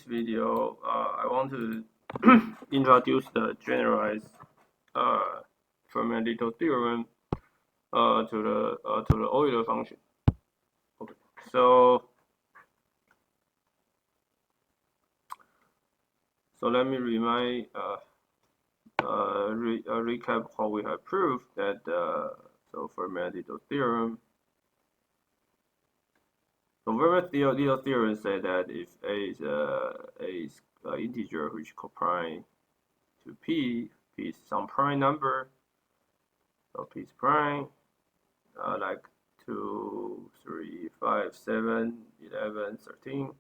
video, I want to introduce the generalized Fermat-Little theorem to the Euler function. Okay, so let me recap what we have proved that so Fermat-Little theorem. So Fermat-Little theorem says that if A is an integer which co-prime to P is some prime number, so P is prime, like 2, 3, 5, 7, 11, 13.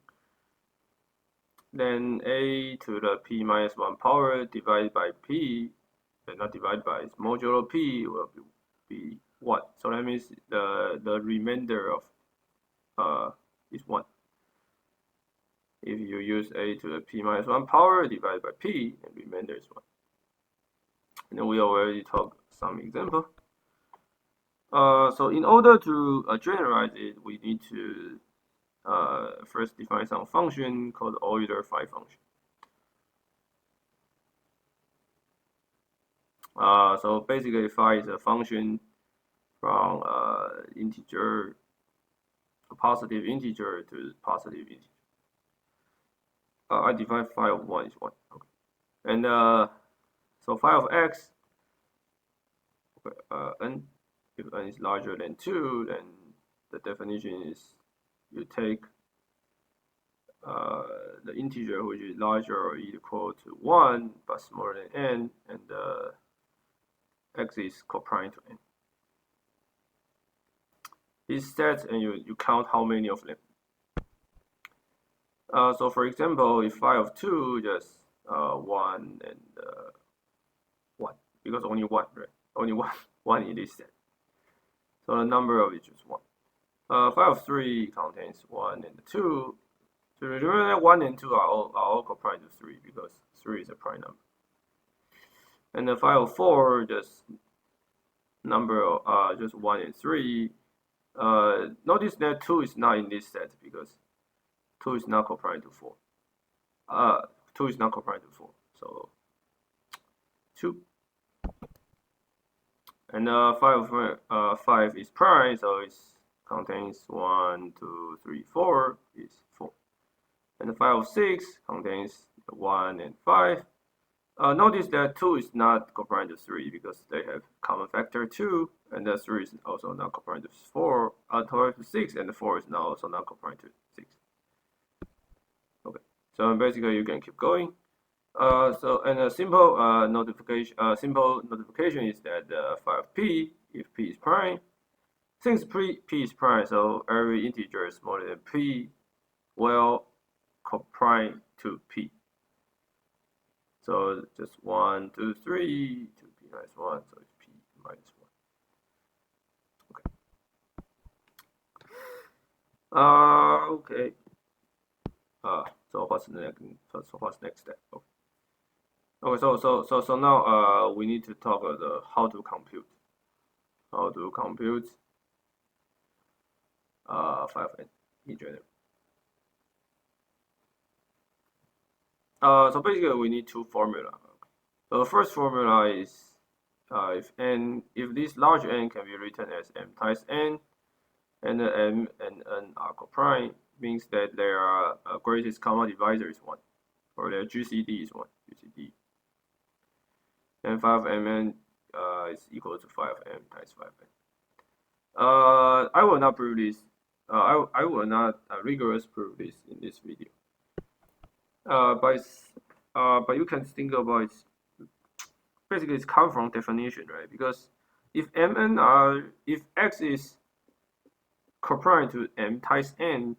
Then A to the P minus 1 power divided by P, not divided by, it's modulo P will be 1. So that means the remainder of is 1. If you use A to the P minus 1 power divided by P, the remainder is 1. And then we already talked some example. So in order to generalize it, we need to first define some function called Euler phi function. So basically, phi is a function from integer, a positive integer to positive integer. I define phi of 1 is 1. Okay. And so phi of x, n, if n is larger than 2, then the definition is you take the integer which is larger or equal to 1 but smaller than n, and x is co-prime to n. These sets, and you count how many of them. So for example, if phi of 2 just 1 and 1, because only 1, right? Only one in this set. So the number of it is 1. Phi of 3 contains 1 and 2. So remember that 1 and 2 are all co-prime to 3 because 3 is a prime number. And the phi of 4 just number of just 1 and 3. Notice that 2 is not in this set because 2 is not co-prime to 4. 2 is not co-prime to 4. So 2. And phi of 5 is prime, so it contains 1, 2, 3, 4 is 4. And the phi of 6 contains 1 and 5. Notice that 2 is not co-prime to 3 because they have common factor 2, and the 3 is also not co-prime to 4. 12 to 6, and the 4 is now also not co-prime to 6. Okay, so basically you can keep going. So and a simple notification is that phi of p, if p is prime, since p is prime, so every integer smaller than p will co-prime to p. So just 1, 2, 3 to p minus 1, so it's p minus 1. Okay. So what's the next? So what's next step? Okay. Okay. So now we need to talk about how to compute. How to compute phi of n in general. So basically we need two formula. So the first formula is if this large n can be written as m times n, and the m and n are co-prime, means that their greatest common divisor is 1, or their GCD is 1. GCD. And phi of mn is equal to phi of m times phi of n. I will not prove this. I will not rigorously prove this in this video. But you can think about it. Basically, it's come from definition, right? Because if if x is co-prime to m times n,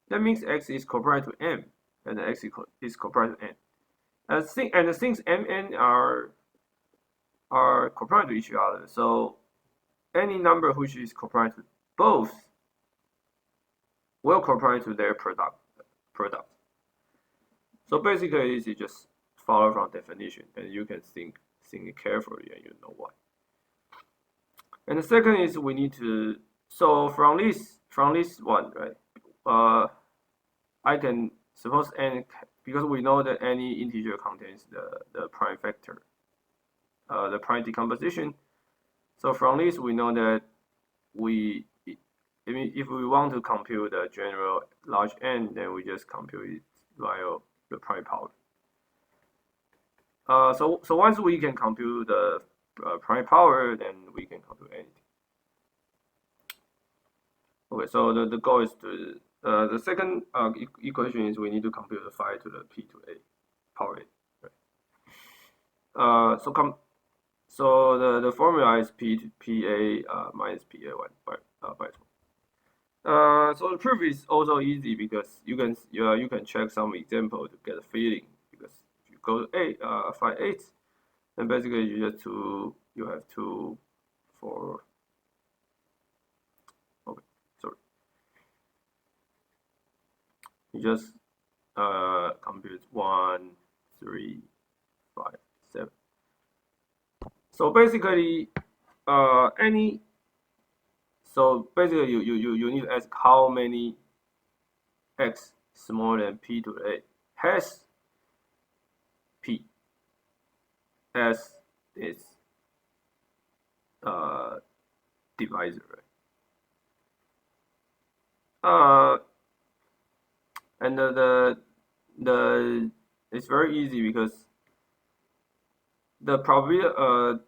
that means x is co-prime to m, and x is co-prime to n. And since m n are co-prime to each other, so any number which is co-prime to both will co-prime to their product. So basically, it just follow from definition, and you can think carefully, and you know why. And the second is we need to. So from this one, right? I can suppose n, because we know that any integer contains the prime factor, the prime decomposition. So from this we know that if we want to compute the general large N, then we just compute it via the prime power. So once we can compute the prime power, then we can compute anything. Okay, so the goal is to the second equation is we need to compute the phi to the p to a power a. Right? So the formula is p to pa minus pa1 by 2. So the proof is also easy because you can check some example to get a feeling. Because if you go to phi 8, then basically you have 2 for. Okay, sorry. You just compute 1, 3, 5, 7. So basically, so basically you need to ask how many x smaller than p to the a has p as its divisor, right? And it's very easy because the probability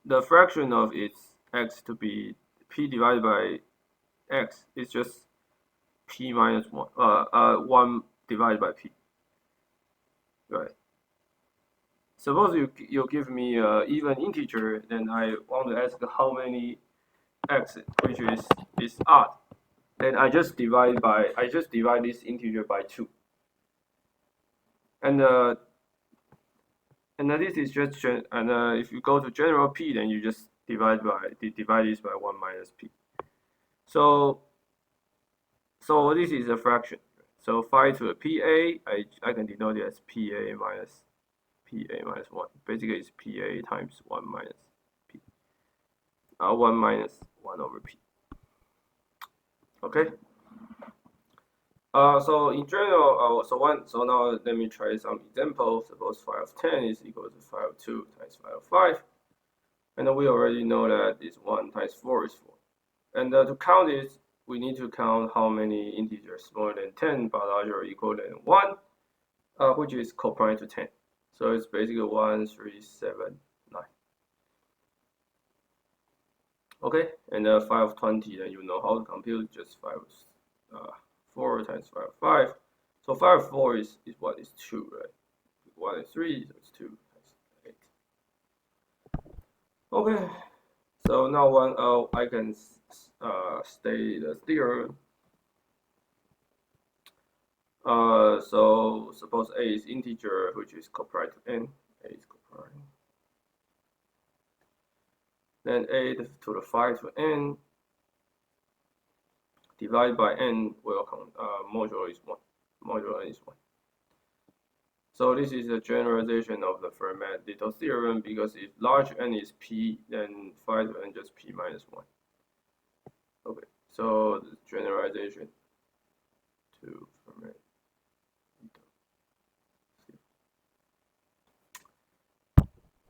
the fraction of its x to be p divided by x is just p minus 1 1 divided by p, right? Suppose you give me even integer, then I want to ask how many x which is odd, then I just divide this integer by 2, and this is just if you go to general p, then you just divide this by 1 minus p. So this is a fraction. So phi to the pa, I can denote it as pa minus 1. Basically, it's pa times 1 minus p. 1 minus 1 over p. Okay. So in general, so now let me try some examples. Suppose phi of 10 is equal to phi of 2 times phi of 5. And we already know that this 1 times 4 is 4. And to count it, we need to count how many integers smaller than 10 but larger or equal than 1, which is coprime to 10. So it's basically 1, 3, 7, 9. Okay, and phi of 20, then you know how to compute just 4 times phi of 5. So phi of 4 is what? Is 2, right? 1 is 3, so it's 2 times 8. Okay, so now I can state the theorem. So suppose a is integer which is coprime to n. A is coprime. Then a to the phi to n divided by n will modulo is 1. Modulo n is 1. So this is a generalization of the Fermat-Little theorem, because if large n is p, then phi to n just p minus 1. Okay, so the generalization to Fermat.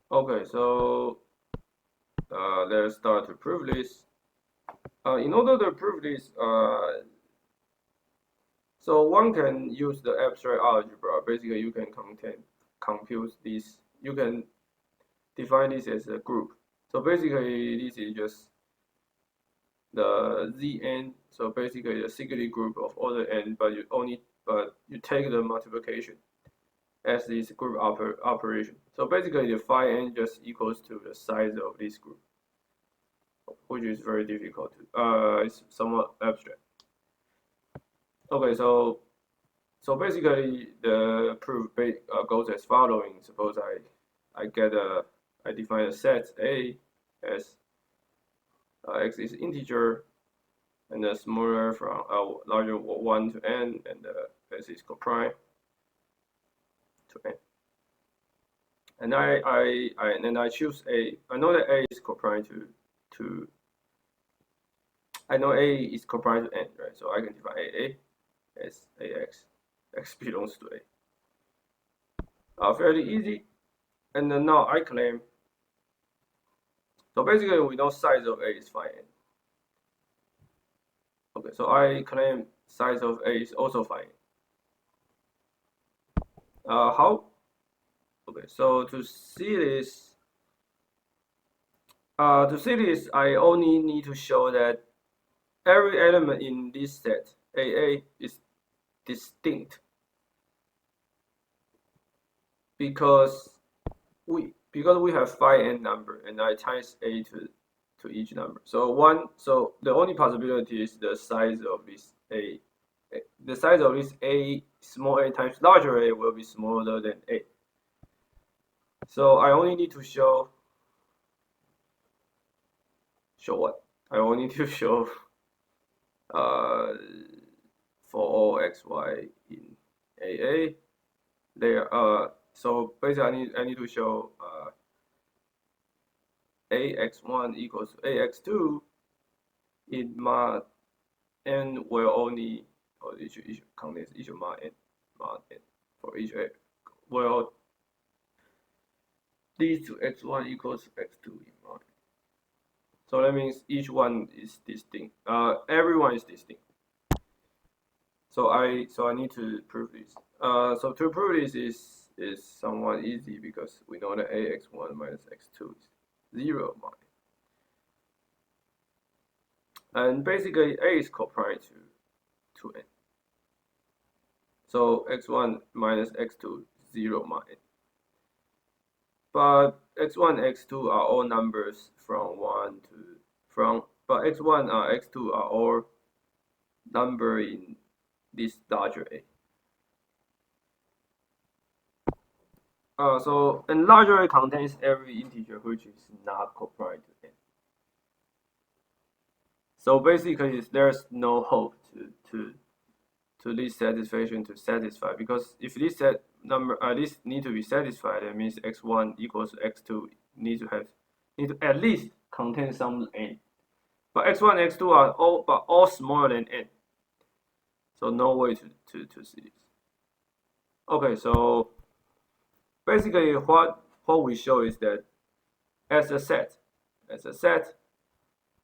Okay, so let's start to prove this. In order to prove this, so one can use the abstract algebra. Basically, you can compute this. You can define this as a group. So basically, this is just the Zn. So basically, a cyclic group of order n, but you take the multiplication as this group operation. So basically, the phi n just equals to the size of this group, which is very difficult to. It's somewhat abstract. Okay, so basically the proof goes as following. Suppose I define a set A as x is integer, and the smaller from larger 1 to n, and s is coprime to n. And I choose A. I know that A is coprime to. I know A is coprime to n, right? So I can define AA as AX x belongs to A. Fairly easy. And then now I claim, so basically we know size of A is phi n. Okay, so I claim size of A is also phi n. How? Okay, so to see this, I only need to show that every element in this set AA is distinct because we have phi n number and I times A to each number. So the only possibility is the size of this A. The size of this A, small a times larger A, will be smaller than A. So I only need to show what? I only need to show for all xy in AA, there so basically I need to show ax1 equals to ax2 in mod n will only, or each contains each mod n for each a will lead to x1 equals to x2 in mod. So that means each one is distinct. Everyone is distinct. So I need to prove this. So to prove this is somewhat easy because we know that ax1 minus x2 is 0 mod. And basically A is coprime to n. So x1 minus x2 0 mod n. But x1 x2 are all numbers from 1 to but x1 x2 are all number in this larger A. So and larger A contains every integer which is not coprime to n. So basically there's no hope to this satisfaction to satisfy, because if this set number this need to be satisfied, that means x1 equals to x2 need to at least contain some n. But x1 x2 are all smaller than n. So no way to see this. Okay, so basically what we show is that as a set,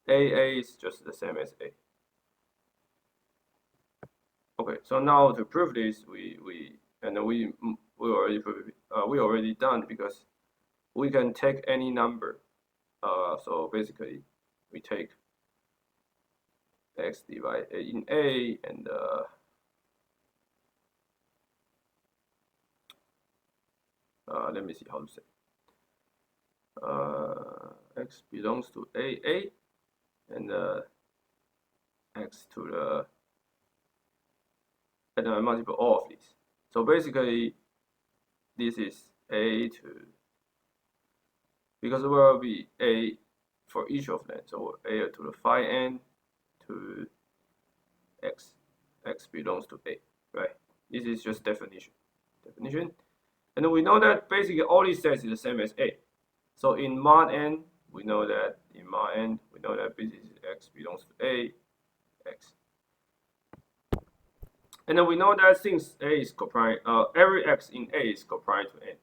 AA is just the same as A. Okay, so now to prove this, we already proved it. We already done because we can take any number. So basically, we take x divided in A and let me see how to say. X belongs to AA and x to the and I multiply all of these. So basically, this is A to, because it will be A for each of them. So A to the phi n to x. X belongs to A, right? This is just definition. And we know that basically all these sets is the same as A. So in mod n, we know that basically x belongs to A, x. And then we know that since A is coprime, every x in A is coprime to n.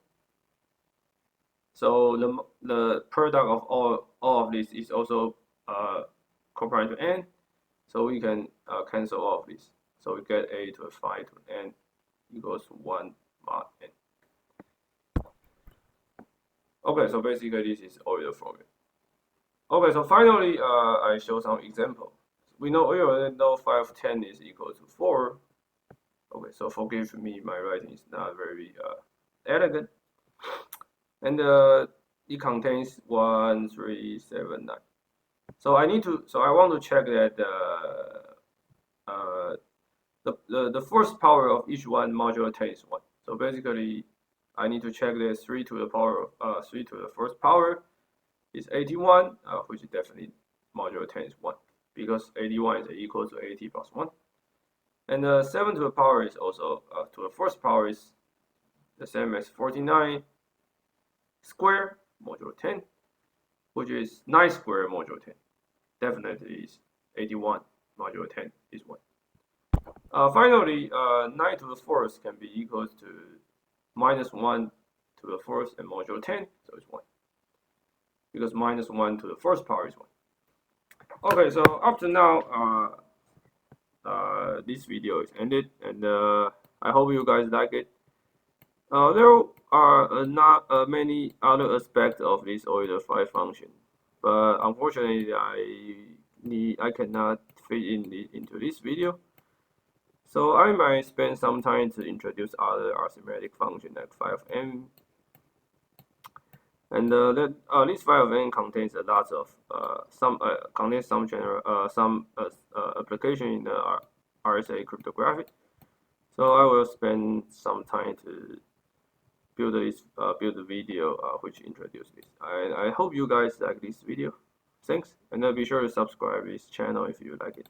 So the product of all of this is also coprime to n. So we can cancel all of this. So we get A to the phi to n equals 1 mod n. Okay, so basically this is Euler formula. Okay, so finally I show some example. We know Euler know phi of 10 is equal to 4. Okay, so forgive me, my writing is not very elegant. And it contains 1, 3, 7, 9. So I want to check that the first power of each one modulo 10 is 1. So basically, I need to check that 3 to the power 3 to the first power is 81, which is definitely modulo 10 is 1, because 81 is equal to 80 plus 1. And 7 to the power is also to the first power is the same as 49 square modulo 10, which is 9 square modulo 10. Definitely is 81 modulo 10 is 1. Finally, 9 to the fourth can be equals to minus 1 to the fourth and modulo 10, so it's 1. Because minus 1 to the first power is 1. Okay, so up to now, this video is ended, and I hope you guys like it. There are not many other aspects of this Euler 5 function, but unfortunately, I cannot fit into this video. So I might spend some time to introduce other arithmetic functions like phi of n, and this phi of n contains a lot of some general application in the RSA cryptography. So I will spend some time to build the video which introduces this. I hope you guys like this video. Thanks, and be sure to subscribe this channel if you like it.